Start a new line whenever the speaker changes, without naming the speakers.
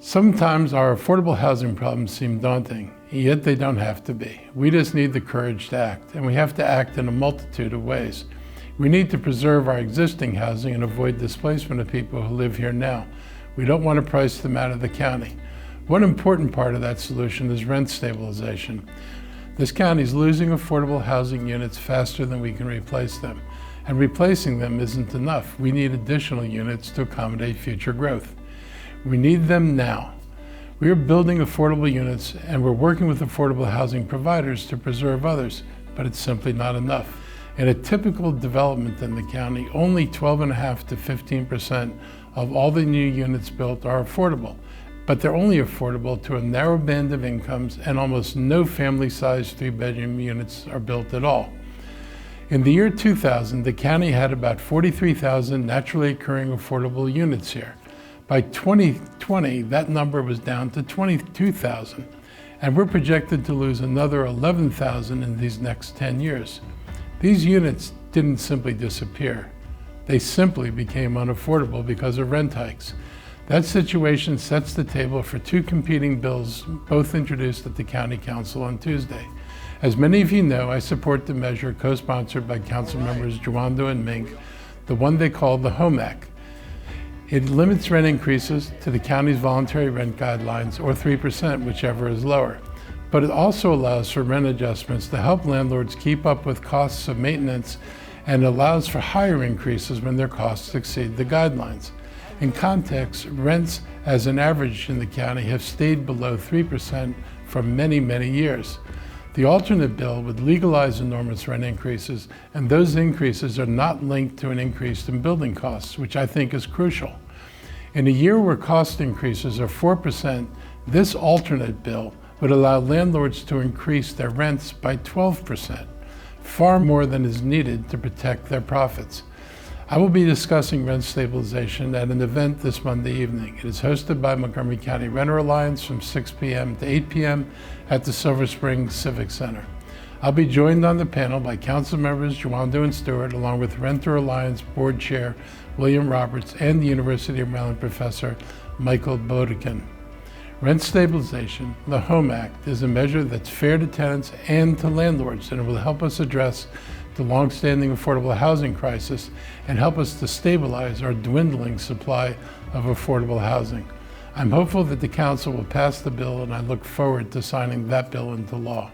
Sometimes our affordable housing problems seem daunting, yet they don't have to be. We just need the courage to act, and we have to act in a multitude of ways. We need to preserve our existing housing and avoid displacement of people who live here now. We don't want to price them out of the county. One important part of that solution is rent stabilization. This county is losing affordable housing units faster than we can replace them, and replacing them isn't enough. We need additional units to accommodate future growth. We need them now. We are building affordable units and we're working with affordable housing providers to preserve others, but it's simply not enough. In a typical development in the county, only 12.5% to 15% of all the new units built are affordable, but they're only affordable to a narrow band of incomes, and almost no family-sized 3-bedroom units are built at all. In the year 2000, the county had about 43,000 naturally occurring affordable units here. By 2020, that number was down to 22,000, and we're projected to lose another 11,000 in these next 10 years. These units didn't simply disappear. They simply became unaffordable because of rent hikes. That situation sets the table for two competing bills, both introduced at the County Council on Tuesday. As many of you know, I support the measure co-sponsored by Council members Jawando and Mink, the one they call the Home Act. It limits rent increases to the county's voluntary rent guidelines, or 3%, whichever is lower. But it also allows for rent adjustments to help landlords keep up with costs of maintenance, and allows for higher increases when their costs exceed the guidelines. In context, rents as an average in the county have stayed below 3% for many, many years. The alternate bill would legalize enormous rent increases, and those increases are not linked to an increase in building costs, which I think is crucial. In a year where cost increases are 4%, this alternate bill would allow landlords to increase their rents by 12%, far more than is needed to protect their profits. I will be discussing rent stabilization at an event this Monday evening. It is hosted by Montgomery County Renter Alliance from 6 p.m. to 8 p.m. at the Silver Springs Civic Center. I'll be joined on the panel by Council members Jawando and Stewart, along with Renter Alliance Board Chair William Roberts and the University of Maryland Professor Michael Bodekin. Rent stabilization, the Home Act, is a measure that's fair to tenants and to landlords, and it will help us address the long-standing affordable housing crisis and help us to stabilize our dwindling supply of affordable housing. I'm hopeful that the Council will pass the bill, and I look forward to signing that bill into law.